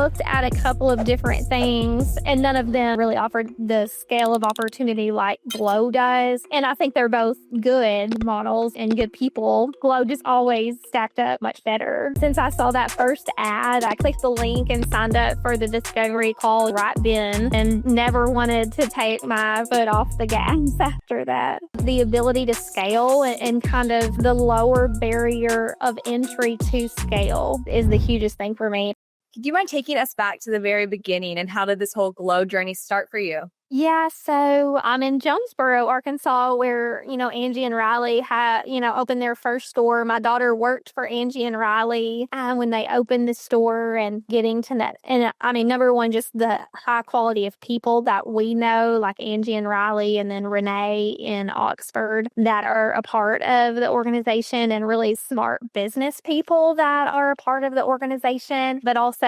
looked at a couple of different things, and none of them really offered the scale of opportunity like Glow does. And I think they're both good models and good people. Glow just always stacked up much better. Since I saw that first ad, I clicked the link and signed up for the discovery call right then and never wanted to take my foot off the gas after that. The ability to scale and kind of the lower barrier of entry to scale is the hugest thing for me. Do you mind taking us back to the very beginning and how did this whole Glow journey start for you? Yeah, so I'm in Jonesboro, Arkansas, where, Angie and Riley had, opened their first store. My daughter worked for Angie and Riley when they opened the store, and getting to that. And I mean, number one, just the high quality of people that we know, like Angie and Riley, and then Riney in Oxford, that are a part of the organization, and really smart business people that are a part of the organization. But also,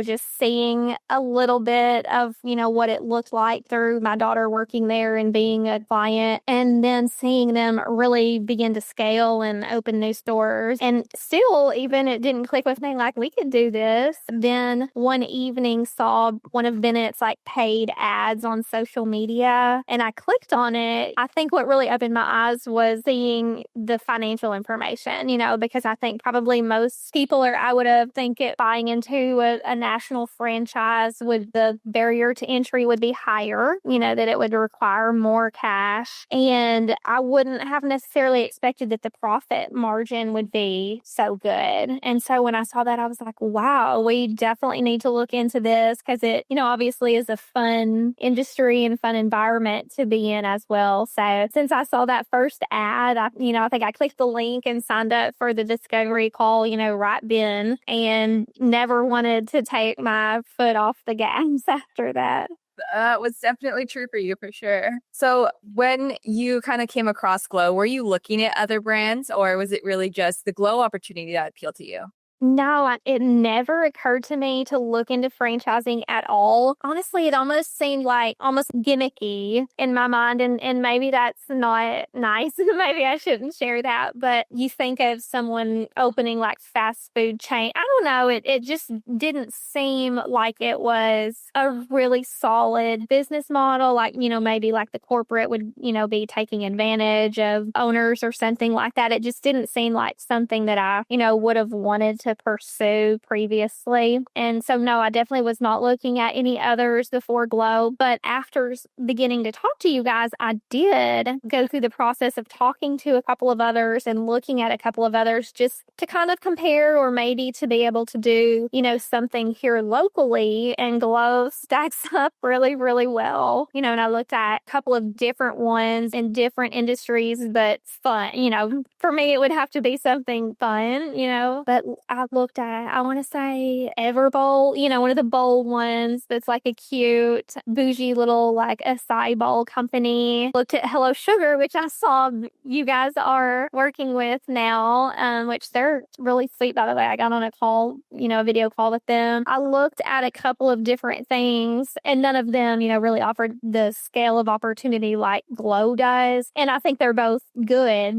just seeing a little bit of, what it looked like through my daughter working there and being a client, and then seeing them really begin to scale and open new stores. And still, even it didn't click with me like we could do this. Then one evening saw one of Bennett's paid ads on social media, and I clicked on it. I think what really opened my eyes was seeing the financial information, because I think probably most people, or I would have think it buying into a national franchise, with the barrier to entry would be higher, that it would require more cash. And I wouldn't have necessarily expected that the profit margin would be so good. And so when I saw that, I was like, wow, we definitely need to look into this, because it, obviously is a fun industry and fun environment to be in as well. So since I saw that first ad, I think I clicked the link and signed up for the discovery call, right then, and never wanted to take my foot off the gas after that. Was definitely true for you, for sure. So when you kind of came across Glow, were you looking at other brands, or was it really just the Glow opportunity that appealed to you? No, it never occurred to me to look into franchising at all. Honestly, it almost seemed like almost gimmicky in my mind, and maybe that's not nice. Maybe I shouldn't share that, but you think of someone opening fast food chain. I don't know. It just didn't seem like it was a really solid business model. Maybe the corporate would, be taking advantage of owners or something like that. It just didn't seem like something that I, would have wanted to pursue previously. And so, no, I definitely was not looking at any others before Glow. But after beginning to talk to you guys, I did go through the process of talking to a couple of others and looking at a couple of others, just to kind of compare, or maybe to be able to do, something here locally. And Glow stacks up really, really well. And I looked at a couple of different ones in different industries, but fun. For me, it would have to be something fun, but I looked at, I want to say Everbowl, one of the bowl ones that's a cute, bougie little acai bowl company. Looked at Hello Sugar, which I saw you guys are working with now, which they're really sweet, by the way. I got on a call, a video call with them. I looked at a couple of different things, and none of them, really offered the scale of opportunity like Glow does. And I think they're both good,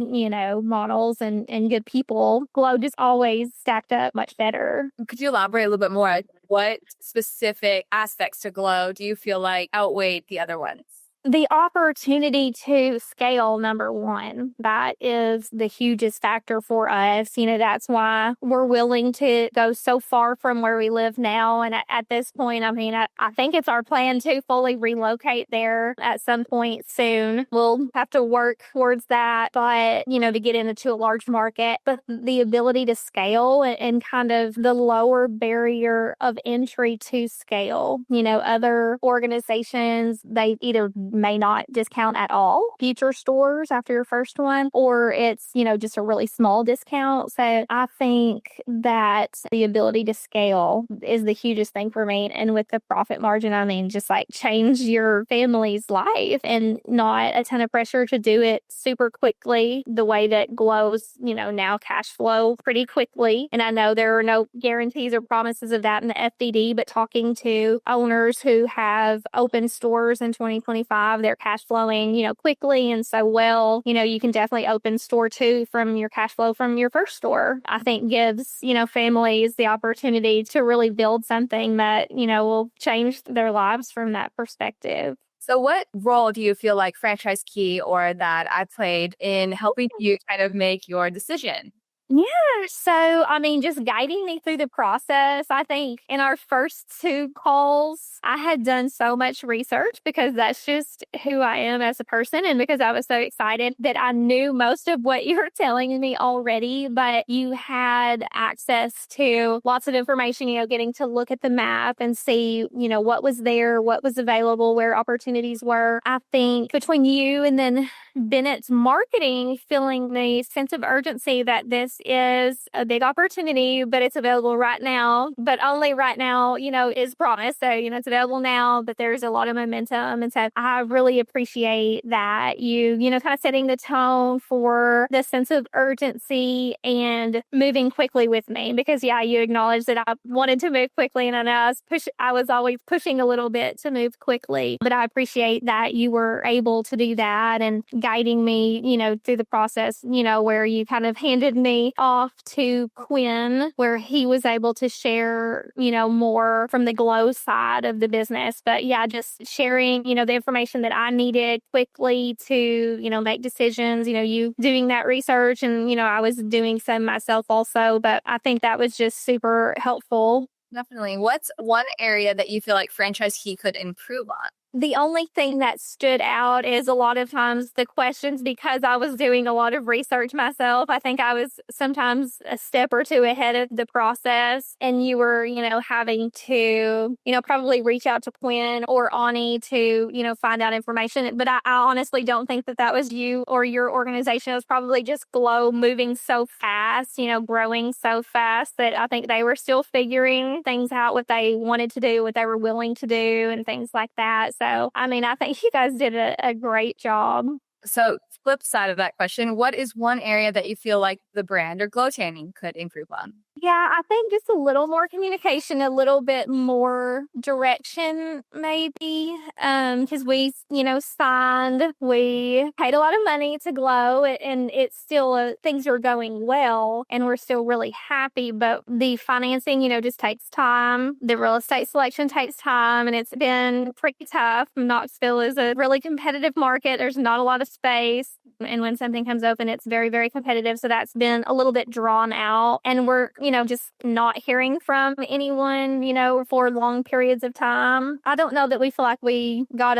models and good people. Glow just always stacked up much better. Could you elaborate a little bit more? What specific aspects to Glow do you feel like outweighed the other ones? The opportunity to scale, number one, that is the hugest factor for us. That's why we're willing to go so far from where we live now. And at this point, I think it's our plan to fully relocate there at some point soon. We'll have to work towards that, but, to get into a large market. But the ability to scale and kind of the lower barrier of entry to scale, other organizations, they either may not discount at all future stores after your first one, or it's, just a really small discount. So I think that the ability to scale is the hugest thing for me. And with the profit margin, just change your family's life, and not a ton of pressure to do it super quickly the way that Glow's, now cash flow pretty quickly. And I know there are no guarantees or promises of that in the FDD, but talking to owners who have opened stores in 2025 5, they're cash flowing, quickly and so well, you can definitely open store 2 from your cash flow from your first store. I think gives, families the opportunity to really build something that, will change their lives from that perspective. So what role do you feel like Franchise Key or that I played in helping you kind of make your decision? Yeah. So, just guiding me through the process. I think in our first 2 calls, I had done so much research because that's just who I am as a person. And because I was so excited that I knew most of what you were telling me already, but you had access to lots of information, getting to look at the map and see, what was there, what was available, where opportunities were. I think between you and then Bennett's marketing, feeling the sense of urgency that this is a big opportunity, but it's available right now, but only right now, is promised. So, it's available now, but there's a lot of momentum. And so I really appreciate that you, kind of setting the tone for the sense of urgency and moving quickly with me because, you acknowledged that I wanted to move quickly. And I know I was always pushing a little bit to move quickly, but I appreciate that you were able to do that and guiding me, through the process, where you kind of handed me off to Quinn, where he was able to share, more from the glow side of the business. But just sharing, the information that I needed quickly to, make decisions, you doing that research and, I was doing some myself also, but I think that was just super helpful. Definitely. What's one area that you feel like Franchise Key could improve on? The only thing that stood out is a lot of times the questions, because I was doing a lot of research myself. I think I was sometimes a step or 2 ahead of the process, and you were, having to, probably reach out to Quinn or Ani to, find out information. But I honestly don't think that was you or your organization. It was probably just Glow moving so fast, growing so fast that I think they were still figuring things out, what they wanted to do, what they were willing to do, and things like that. So, I think you guys did a great job. So, flip side of that question, what is one area that you feel like the brand or Glow Tanning could improve on? Yeah, I think just a little more communication, a little bit more direction, maybe. Because we, signed, we paid a lot of money to Glow, and it's still things are going well, and we're still really happy. But the financing, just takes time. The real estate selection takes time, and it's been pretty tough. Knoxville is a really competitive market. There's not a lot of space, and when something comes open, it's very, very competitive. So that's been a little bit drawn out, and we're, just not hearing from anyone, for long periods of time. I don't know that we feel like we got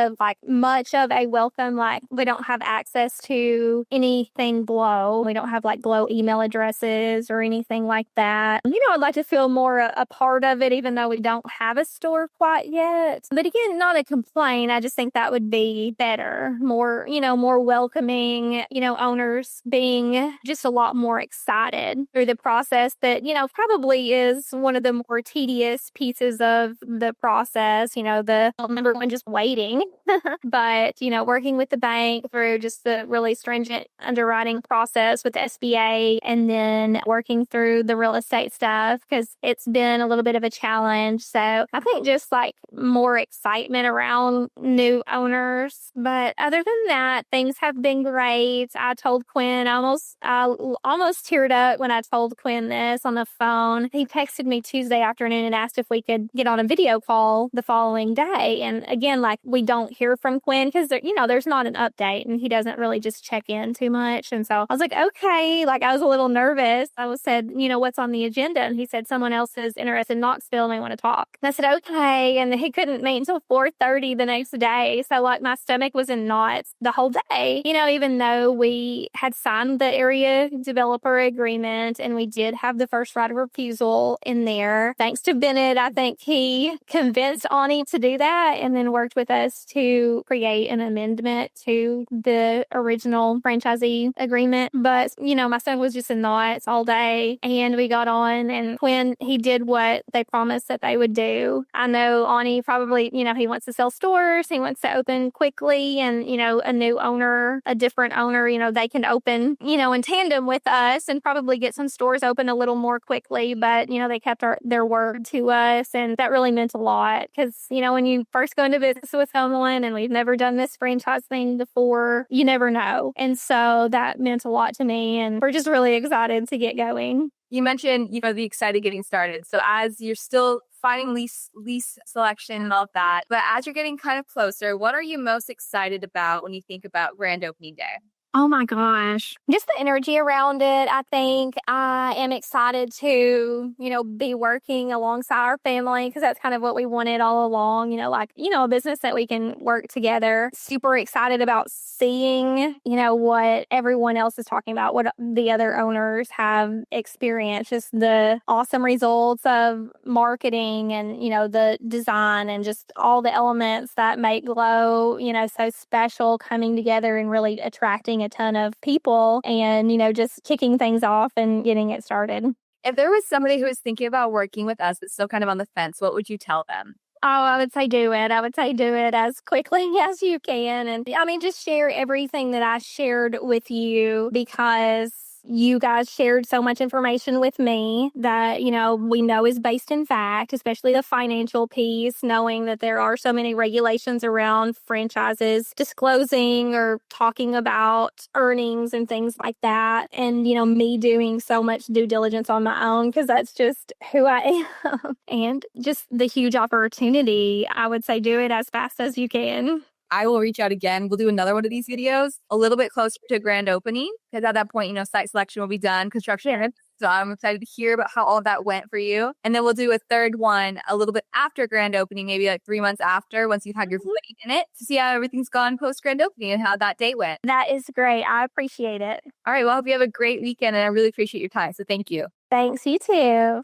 much of a welcome. Like we don't have access to anything Glow. We don't have Glow email addresses or anything like that. I'd like to feel more a part of it, even though we don't have a store quite yet. But again, not a complaint. I just think that would be better, more, more welcoming, owners being just a lot more excited through the process that, probably is one of the more tedious pieces of the process, the number one, just waiting, but, working with the bank through just the really stringent underwriting process with the SBA and then working through the real estate stuff because it's been a little bit of a challenge. So I think just more excitement around new owners. But other than that, things have been great. I told Quinn, I almost teared up when I told Quinn this on the phone. He texted me Tuesday afternoon and asked if we could get on a video call the following day. And again, we don't hear from Quinn because, there's not an update and he doesn't really just check in too much. And so I was like, okay, I was a little nervous. I said, what's on the agenda? And he said, someone else is interested in Knoxville and they want to talk. And I said, okay. And he couldn't meet until 4:30 the next day. So my stomach was in knots the whole day, even though we had signed the area developer agreement and we did have the first right of refusal in there. Thanks to Bennett, I think he convinced Ani to do that and then worked with us to create an amendment to the original franchisee agreement. But, my son was just in knots all day and we got on and Quinn, he did what they promised that they would do. I know Ani probably, he wants to sell stores. He wants to open quickly and, a new owner, a different owner, they can open, in tandem with us and probably get some stores open a little more quickly, but, they kept their word to us. And that really meant a lot because, when you first go into business with someone and we've never done this franchise thing before, you never know. And so that meant a lot to me. And we're just really excited to get going. You mentioned, the excited getting started. So as you're still finding lease selection and all of that, but as you're getting kind of closer, what are you most excited about when you think about grand opening day? Oh my gosh. Just the energy around it. I think I am excited to, be working alongside our family because that's kind of what we wanted all along, a business that we can work together. Super excited about seeing, what everyone else is talking about, what the other owners have experienced, just the awesome results of marketing and, the design and just all the elements that make Glow, so special coming together and really attracting a ton of people and, just kicking things off and getting it started. If there was somebody who was thinking about working with us but still kind of on the fence, what would you tell them? Oh, I would say do it. I would say do it as quickly as you can. And just share everything that I shared with you because you guys shared so much information with me that, we know is based in fact, especially the financial piece, knowing that there are so many regulations around franchises disclosing or talking about earnings and things like that. And, me doing so much due diligence on my own because that's just who I am. And just the huge opportunity, I would say do it as fast as you can. I will reach out again. We'll do another one of these videos a little bit closer to grand opening because at that point, site selection will be done, construction. So I'm excited to hear about how all of that went for you. And then we'll do a third one a little bit after grand opening, maybe like 3 months after, once you've had your footing in it, to see how everything's gone post grand opening and how that date went. That is great. I appreciate it. All right. Well, I hope you have a great weekend and I really appreciate your time. So thank you. Thanks. You too.